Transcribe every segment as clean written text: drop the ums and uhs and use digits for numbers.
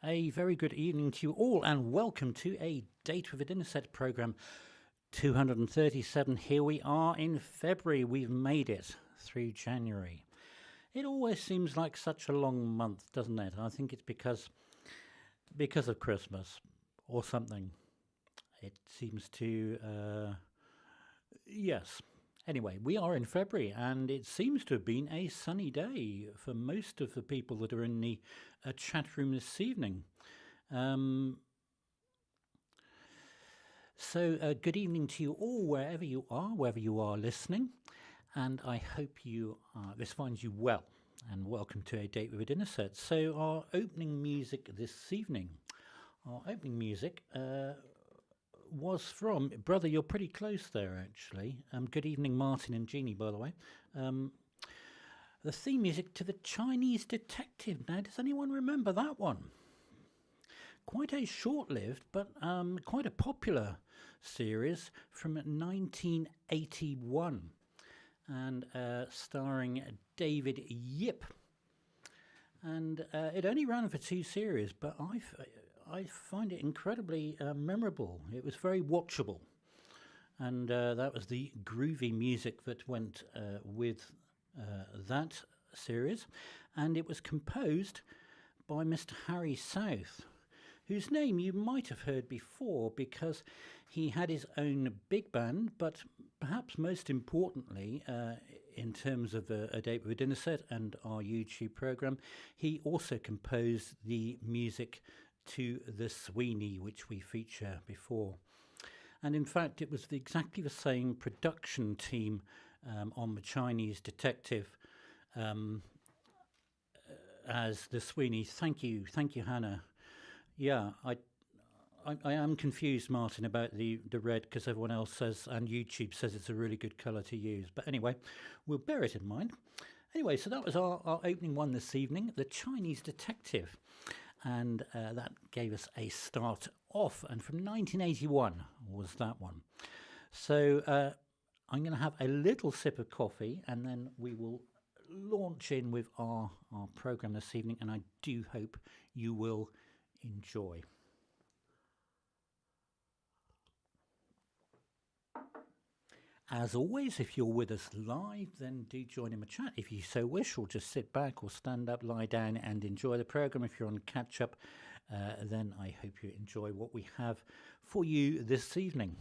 A very good evening to you all, and welcome to a Date with a Dinner Set programme 237. Here we are in February. We've made it through January. It always seems like such a long month, doesn't it? I think it's because of Christmas or something. It seems to, yes. Anyway, we are in February, and it seems to have been a sunny day for most of the people that are in the chat room this evening. So good evening to you all, wherever you are listening, and I hope this finds you well, and welcome to a Date with a Dinner Set. So our opening music this evening, was from, brother, you're pretty close there actually. Good evening, Martin and Jeannie, by the way. The theme music to The Chinese Detective. Now, does anyone remember that one? Quite a short-lived, but quite a popular series from 1981, and starring David Yip. And it only ran for 2 series, but I find it incredibly memorable. It was very watchable, and that was the groovy music that went with that series, and it was composed by Mr. Harry South, whose name you might have heard before because he had his own big band, but perhaps most importantly, in terms of a Date with a Dinner Set and our YouTube program, he also composed the music to The Sweeney, which we feature before. And in fact, it was exactly the same production team on The Chinese Detective as The Sweeney. Thank you, Hannah. Yeah, I am confused, Martin, about the red, because everyone else says, and YouTube says it's a really good colour to use. But anyway, we'll bear it in mind. Anyway, so that was our opening one this evening, The Chinese Detective. And that gave us a start off. And from 1981 was that one. So I'm going to have a little sip of coffee, and then we will launch in with our programme this evening. And I do hope you will enjoy. As always, if you're with us live, then do join in the chat if you so wish, or just sit back or stand up, lie down and enjoy the programme. If you're on catch-up, then I hope you enjoy what we have for you this evening.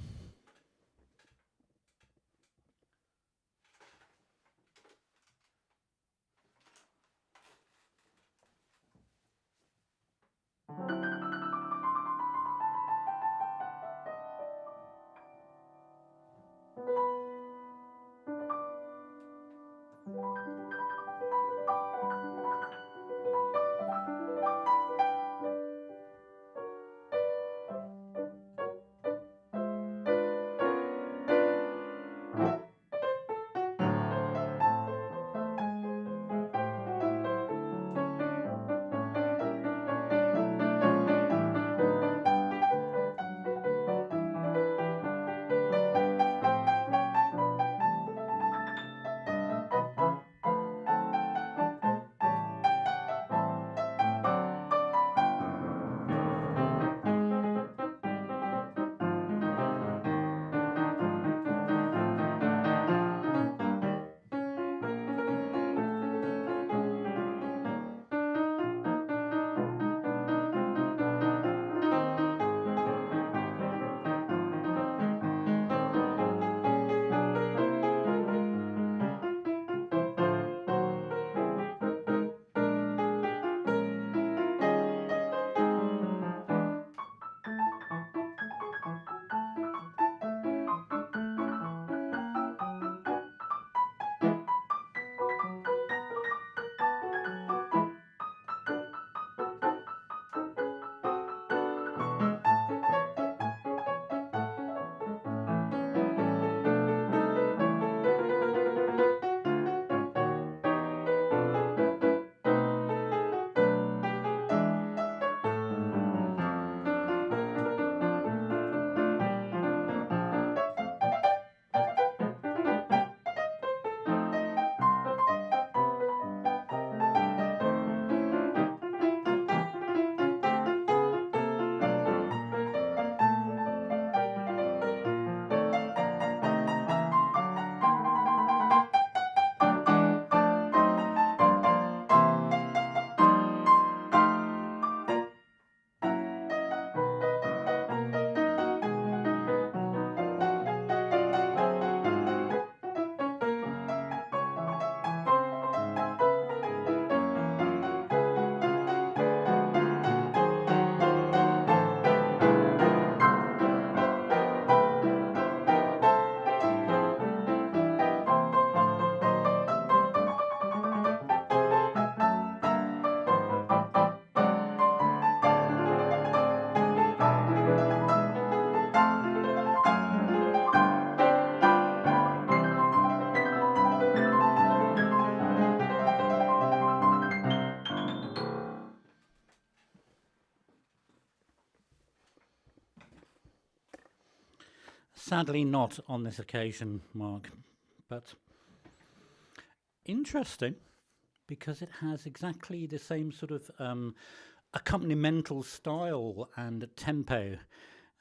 Sadly not on this occasion, Mark, but interesting because it has exactly the same sort of accompanimental style and tempo.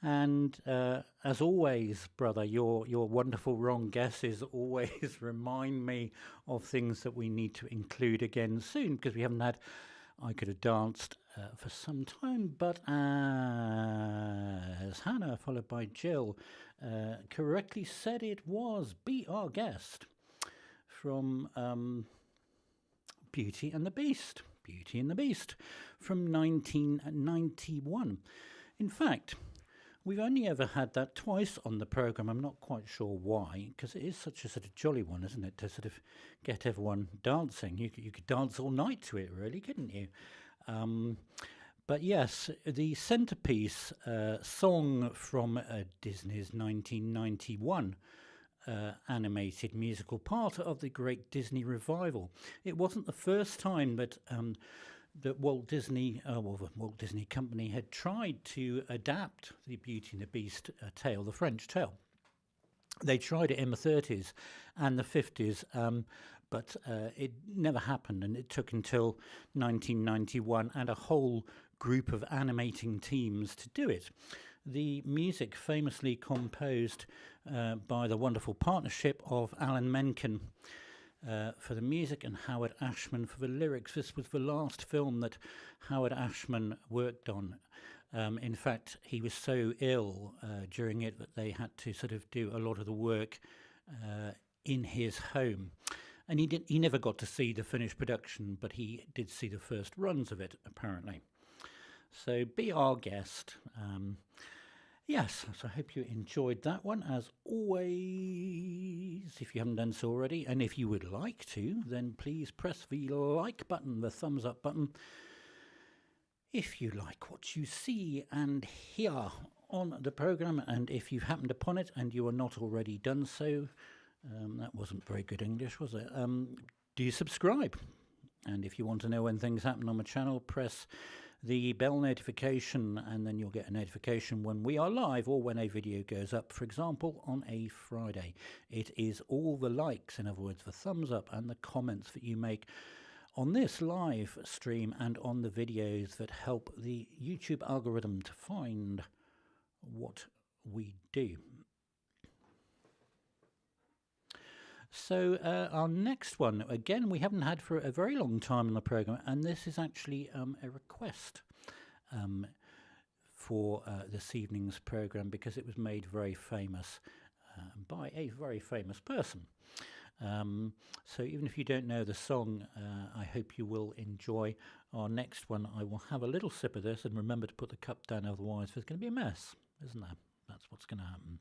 And as always, brother, your wonderful wrong guesses always remind me of things that we need to include again soon, because we haven't had I Could Have Danced for some time. But as Hannah, followed by Jill, correctly said, it was Be Our Guest from Beauty and the Beast. Beauty and the Beast from 1991. In fact, we've only ever had that twice on the programme. I'm not quite sure why, because it is such a sort of jolly one, isn't it, to sort of get everyone dancing. You could dance all night to it, really, couldn't you? But yes, the centrepiece song from Disney's 1991 animated musical part of the Great Disney Revival. It wasn't the first time that that Walt Disney Company had tried to adapt the Beauty and the Beast tale, the French tale. They tried it in the 30s and the 50s, but it never happened, and it took until 1991 and a whole group of animating teams to do it. The music famously composed by the wonderful partnership of Alan Menken for the music and Howard Ashman for the lyrics. This was the last film that Howard Ashman worked on. In fact, he was so ill during it that they had to sort of do a lot of the work in his home. And he never got to see the finished production, but he did see the first runs of it, apparently. So Be Our Guest. Yes, so I hope you enjoyed that one, as always, if you haven't done so already. And if you would like to, then please press the like button, the thumbs up button, if you like what you see and hear on the programme. And if you've happened upon it and you are not already done so, that wasn't very good English, was it? Do subscribe. And if you want to know when things happen on my channel, press the bell notification, and then you'll get a notification when we are live or when a video goes up, for example, on a Friday. It is all the likes, in other words, the thumbs up and the comments that you make on this live stream and on the videos that help the YouTube algorithm to find what we do. So our next one, again, we haven't had for a very long time on the programme, and this is actually a request for this evening's programme, because it was made very famous by a very famous person. So even if you don't know the song, I hope you will enjoy our next one. I will have a little sip of this, and remember to put the cup down, otherwise there's going to be a mess, isn't there? That's what's going to happen.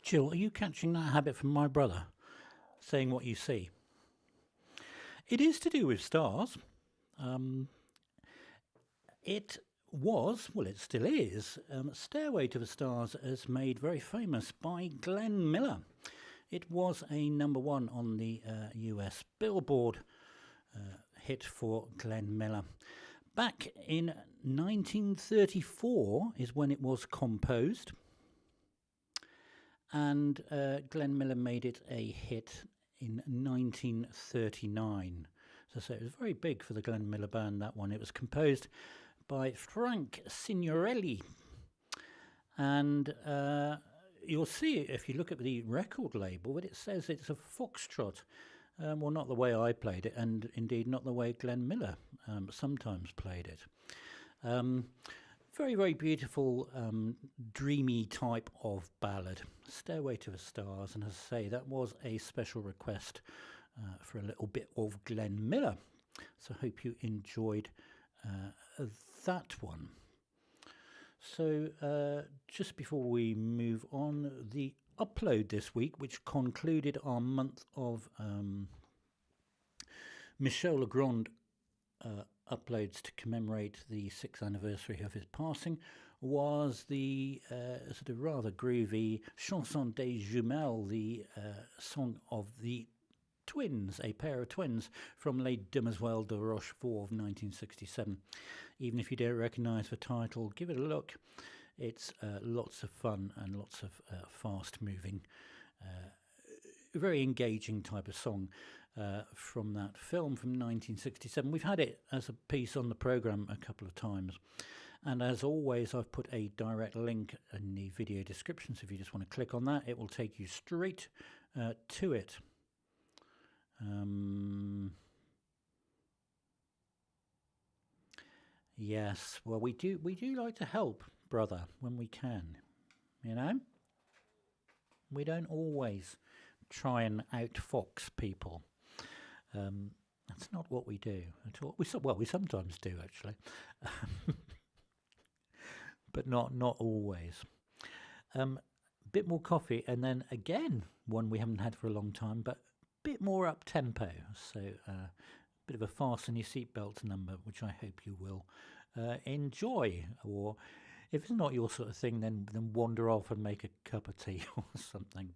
Jill, are you catching that habit from my brother, saying what you see? It is to do with stars. It was, well, it still is, Stairway to the Stars is made very famous by Glenn Miller. It was a #1 on the US Billboard hit for Glenn Miller. Back in 1934 is when it was composed, and Glenn Miller made it a hit in 1939. So it was very big for the Glenn Miller Band, that one. It was composed by Frank Signorelli, and you'll see if you look at the record label that it says it's a foxtrot. Well, not the way I played it, and indeed not the way Glenn Miller sometimes played it. Very, very beautiful, dreamy type of ballad, Stairway to the Stars, and as I say, that was a special request for a little bit of Glenn Miller. So I hope you enjoyed that one. So just before we move on, the upload this week, which concluded our month of MICHEL LEGRAND uploads to commemorate the 6th anniversary of his passing, was the sort of rather groovy Chanson des Jumelles, the song of the twins, a pair of twins from Les Demoiselles de Rochefort of 1967. Even if you don't recognise the title, give it a look. It's lots of fun and lots of fast-moving, very engaging type of song from that film from 1967. We've had it as a piece on the programme a couple of times. And as always, I've put a direct link in the video description, so if you just want to click on that, it will take you straight to it. Yes, well, we do like to help, brother, when we can, you know. We don't always try and outfox people. That's not what we do at all. We sometimes do, actually, but not always. Bit more coffee, and then again one we haven't had for a long time, but bit more up tempo. So bit of a fasten your seatbelts number, which I hope you will enjoy. Or if it's not your sort of thing, then wander off and make a cup of tea or something.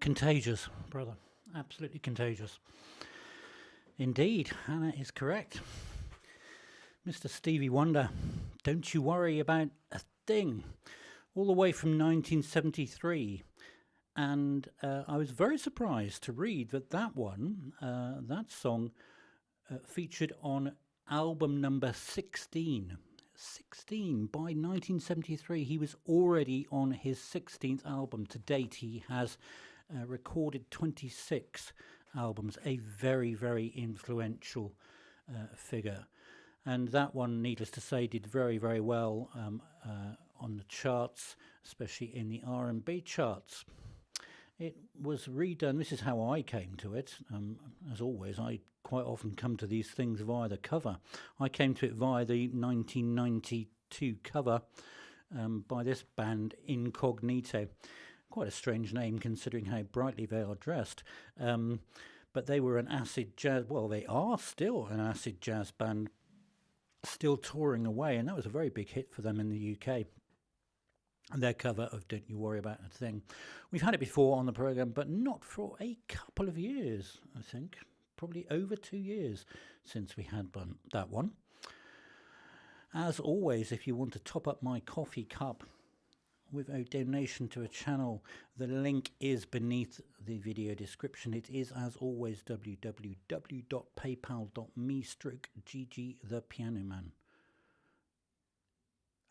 Contagious, brother. Absolutely contagious. Indeed, Hannah is correct. Mr. Stevie Wonder, Don't You Worry About a Thing, all the way from 1973. And I was very surprised to read that that song featured on album number 16. 16 by 1973. He was already on his 16th album. To date, he has recorded 26 albums, a very, very influential figure. And that one, needless to say, did very, very well on the charts, especially in the R&B charts. It was redone. This is how I came to it. As always, I quite often come to these things via the cover. I came to it via the 1992 cover by this band, Incognito. Quite a strange name considering how brightly they are dressed. But they were an acid jazz, well, they are still an acid jazz band, still touring away, and that was a very big hit for them in the UK. And their cover of Don't You Worry About a Thing. We've had it before on the programme, but not for a couple of years, I think. Probably over 2 years since we had that one. As always, if you want to top up my coffee cup with a donation to a channel, the link is beneath the video description. It is, as always, www.paypal.me/GG the Piano Man.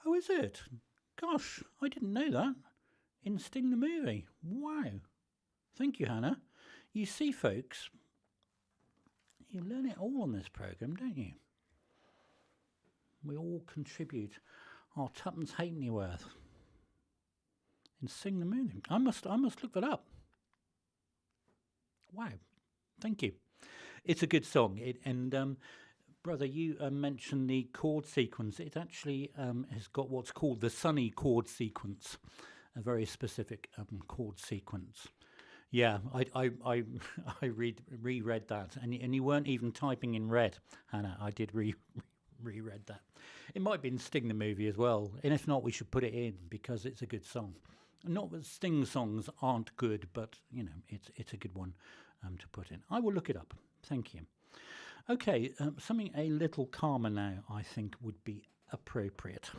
Oh, is it? Gosh, I didn't know that. In Sting the Movie. Wow. Thank you, Hannah. You see, folks, you learn it all on this programme, don't you? We all contribute our tuppence halfpenny worth. In Sing the Movie. I must look that up. Wow. Thank you. It's a good song. Brother, you mentioned the chord sequence. It actually has got what's called the sunny chord sequence, a very specific chord sequence. Yeah, I reread that, and you weren't even typing in red, Hannah. I did reread that. It might be in Sting the Movie as well, and if not, we should put it in because it's a good song. Not that Sting songs aren't good, but you know it's a good one to put in. I will look it up. Thank you. Okay, something a little calmer now, I think, would be appropriate.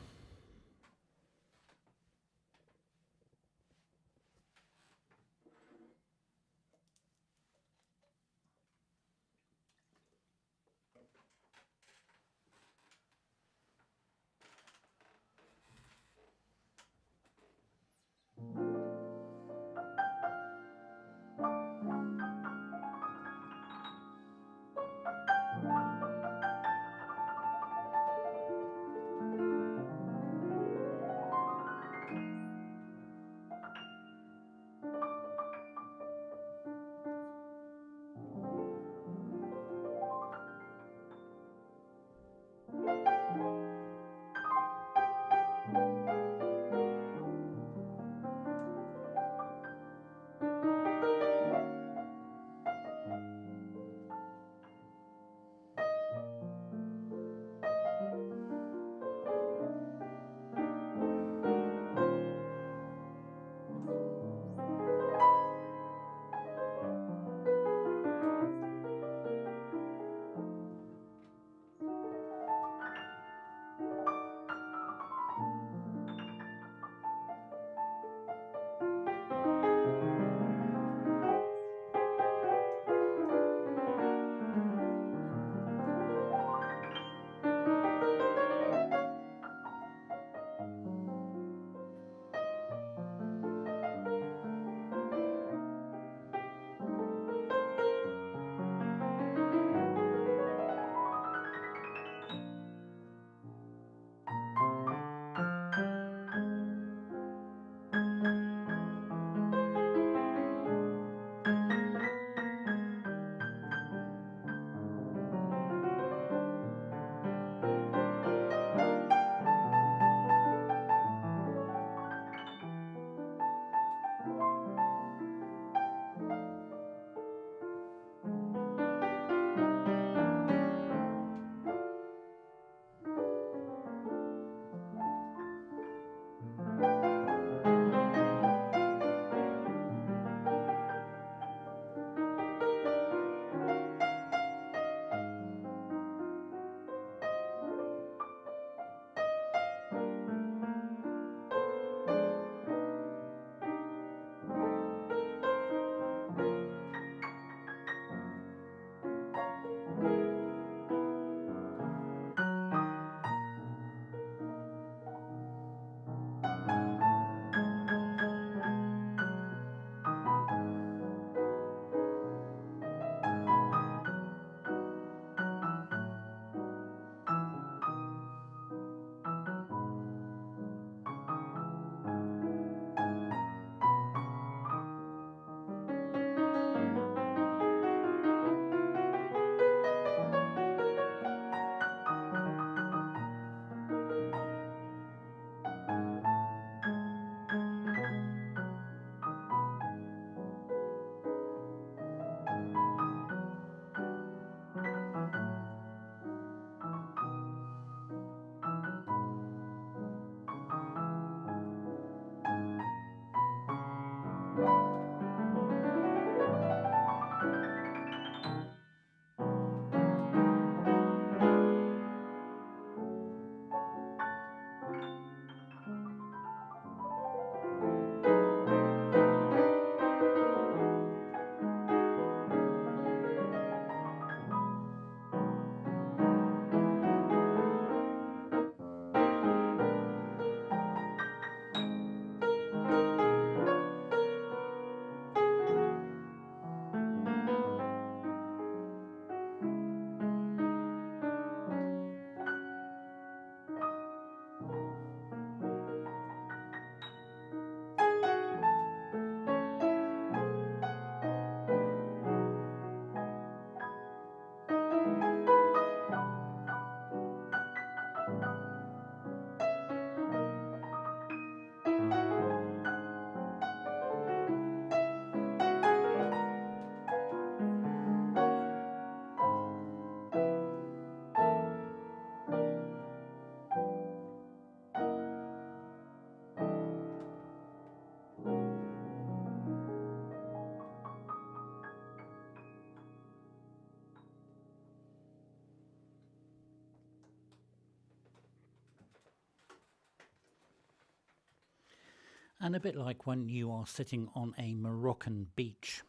And a bit like when you are sitting on a Moroccan beach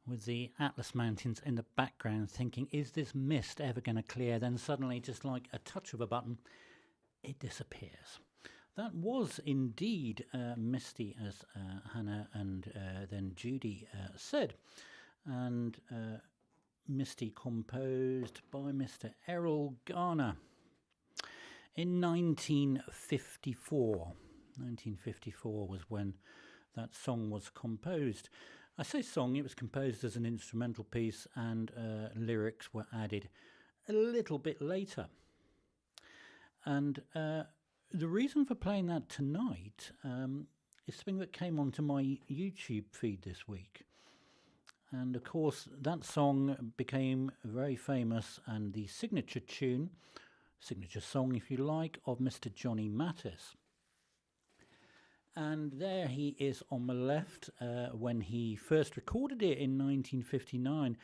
with the Atlas Mountains in the background thinking, is this mist ever going to clear? Then suddenly, just like a touch of a button, it disappears. That was indeed Misty, as Hannah and then Judy said. And Misty composed by Mr. Erroll Garner in 1954. 1954 was when that song was composed. I say song, it was composed as an instrumental piece, and lyrics were added a little bit later. And the reason for playing that tonight is something that came onto my YouTube feed this week. And of course, that song became very famous, and the signature tune, signature song if you like, of Mr. Johnny Mathis. And there he is on the left when he first recorded it in 1959.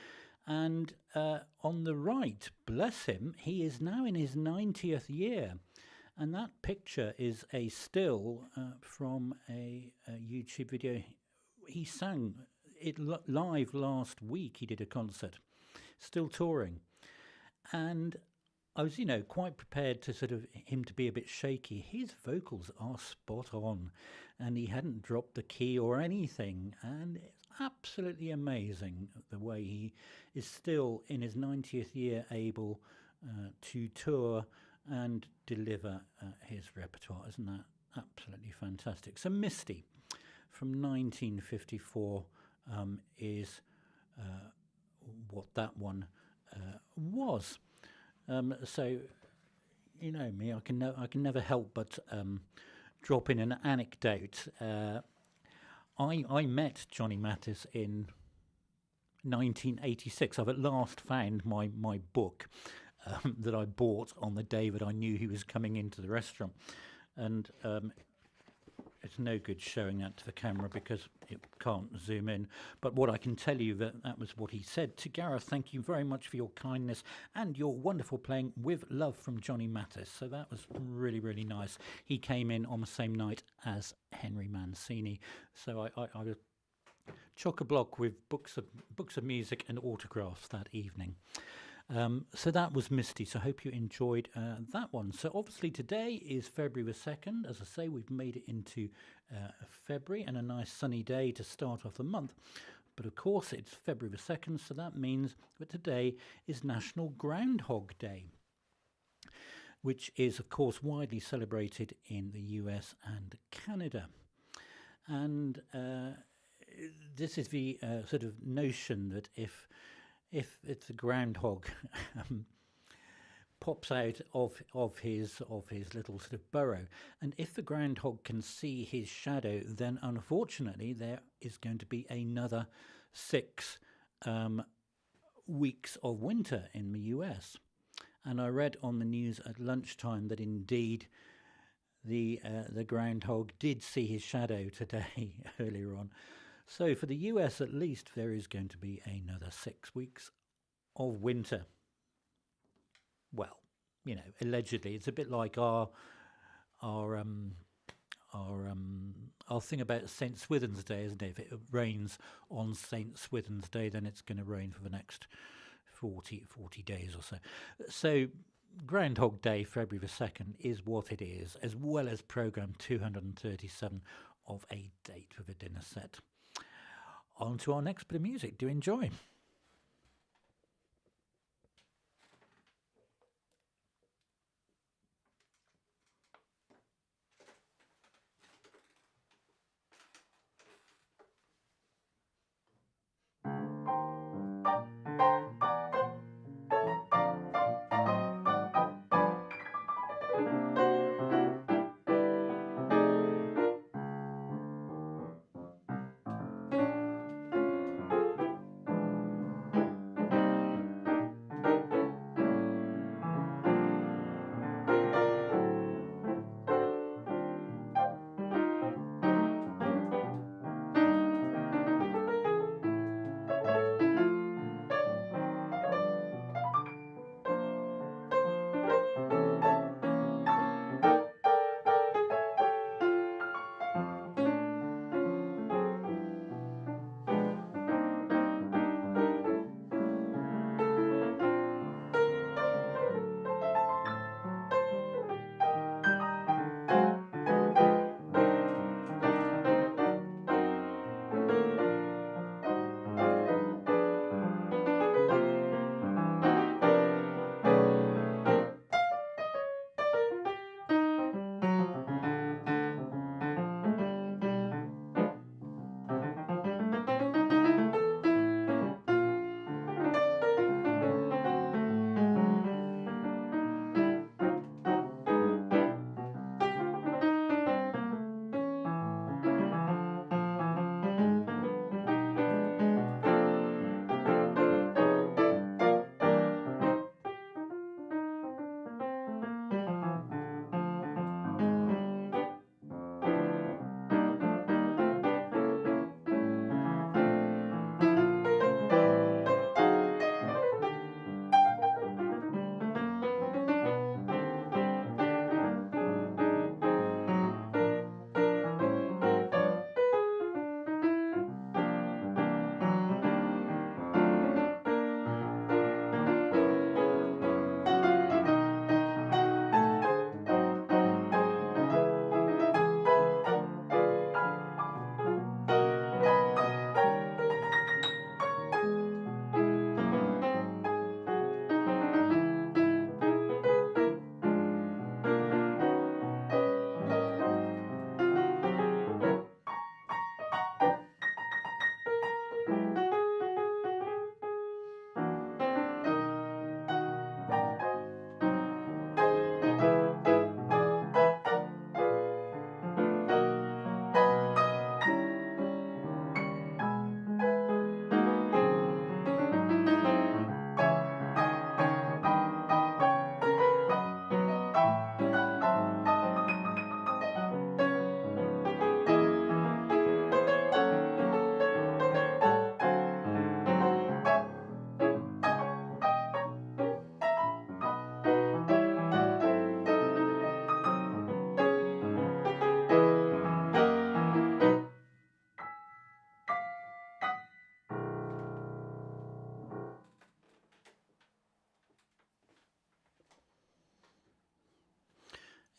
And on the right, bless him, he is now in his 90th year. And that picture is a still from a YouTube video. He sang it live last week. He did a concert, still touring. And I was, quite prepared to sort of him to be a bit shaky. His vocals are spot on, and he hadn't dropped the key or anything. And it's absolutely amazing the way he is still in his 90th year able to tour and deliver his repertoire. Isn't that absolutely fantastic? So Misty from 1954 is what that one was. So, you know me, I can never help but drop in an anecdote. I met Johnny Mathis in 1986. I've at last found my book that I bought on the day that I knew he was coming into the restaurant. And it's no good showing that to the camera because it can't zoom in. But what I can tell you, that was what he said to Gareth. Thank you very much for your kindness and your wonderful playing, with love, from Johnny Mathis. So that was really, really nice. He came in on the same night as Henry Mancini. So I was chock-a-block with books of music and autographs that evening. So that was Misty, so I hope you enjoyed that one. So obviously today is February the 2nd. As I say, we've made it into February, and a nice sunny day to start off the month. But of course it's February the 2nd, so that means that today is National Groundhog Day, which is of course widely celebrated in the US and Canada. And this is the sort of notion that if the groundhog pops out of his little sort of burrow, and if the groundhog can see his shadow, then unfortunately there is going to be another 6 weeks of winter in the US. And I read on the news at lunchtime that indeed the groundhog did see his shadow today earlier on. So for the US at least, there is going to be another 6 weeks of winter. Well, allegedly, it's a bit like our thing about St. Swithin's Day, isn't it? If it rains on St. Swithin's Day, then it's going to rain for the next 40 days or so. So Groundhog Day, February the 2nd, is what it is, as well as programme 237 of A Date with a Dinner Set. On to our next bit of music. Do enjoy.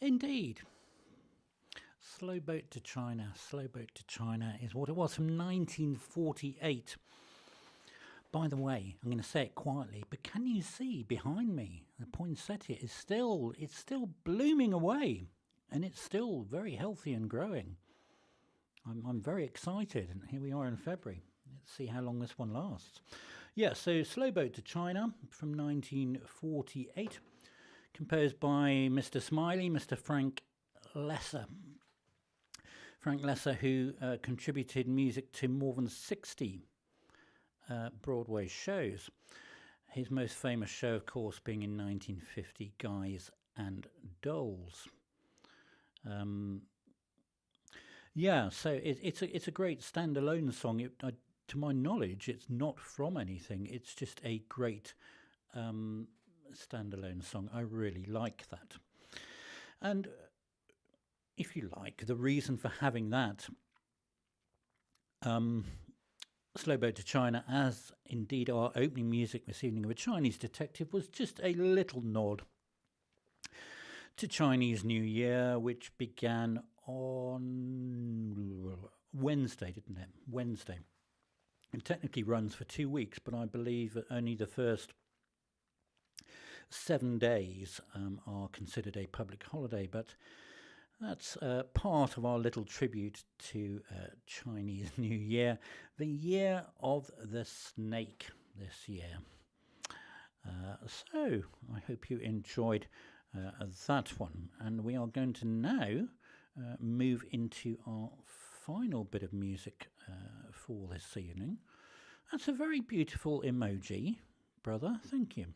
Indeed. Slow Boat to China. Slow Boat to China is what it was from 1948. By the way, I'm going to say it quietly, but can you see behind me the poinsettia is still blooming away, and it's still very healthy and growing. I'm very excited, and here we are in February. Let's see how long this one lasts. Yeah, so Slow Boat to China from 1948, composed by Mr. Smiley, Mr. Frank Loesser. Frank Loesser, who contributed music to more than 60 Broadway shows. His most famous show, of course, being in 1950, Guys and Dolls. Yeah, so it's a great standalone song. To my knowledge, it's not from anything. It's just a great standalone song. I really like that. And if you like, the reason for having that Slow Boat to China, as indeed our opening music this evening of A Chinese Detective, was just a little nod to Chinese New Year, which began on Wednesday, didn't it? Wednesday. It technically runs for 2 weeks, but I believe that only the first 7 days are considered a public holiday. But that's part of our little tribute to Chinese New Year, the year of the snake this year. So I hope you enjoyed that one. And we are going to now move into our final bit of music for this evening. That's a very beautiful emoji, brother. Thank you.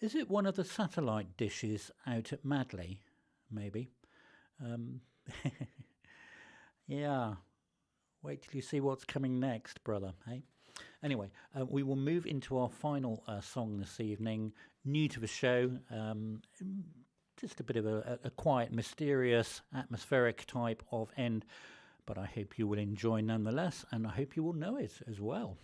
Is it one of the satellite dishes out at Madley? Maybe. Yeah. Wait till you see what's coming next, brother. Hey. Anyway, we will move into our final song this evening. New to the show. Just a bit of a quiet, mysterious, atmospheric type of end. But I hope you will enjoy nonetheless, and I hope you will know it as well.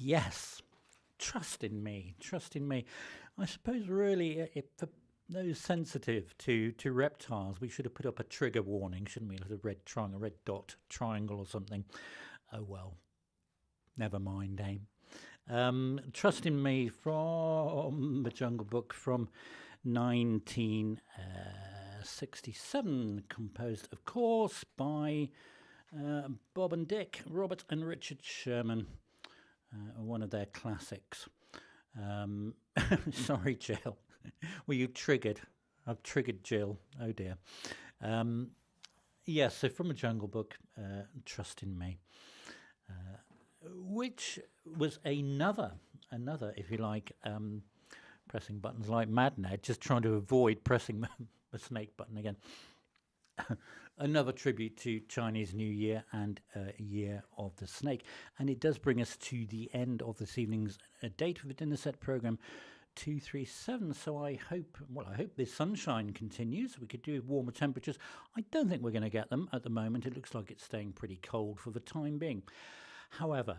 Yes, trust in me, trust in me. I suppose really, for those sensitive to reptiles, we should have put up a trigger warning, shouldn't we? Like a red triangle, a red dot triangle or something. Oh well, never mind, eh? Trust in Me from the Jungle Book from 1967, composed, of course, by Bob and Dick, Robert and Richard Sherman, one of their classics. Sorry, Jill. Were you triggered? I've triggered Jill. Oh dear. Yes, so from a Jungle Book, Trust in Me, which was another, if you like, pressing buttons like Mad Ned, just trying to avoid pressing the snake button again. Another tribute to Chinese New Year and Year of the Snake. And it does bring us to the end of this evening's date for the dinner set program 237. So I hope this sunshine continues. We could do warmer temperatures. I don't think we're going to get them at the moment. It looks like it's staying pretty cold for the time being. However,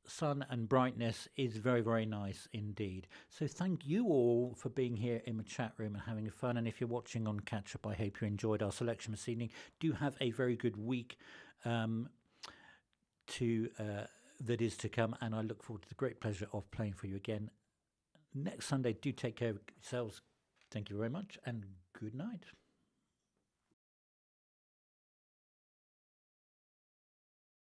sun and brightness is very, very nice indeed. So thank you all for being here in the chat room and having fun. And if you're watching on catch up, I hope you enjoyed our selection this evening. Do have a very good week that is to come, and I look forward to the great pleasure of playing for you again next Sunday. Do take care of yourselves. Thank you very much, and good night.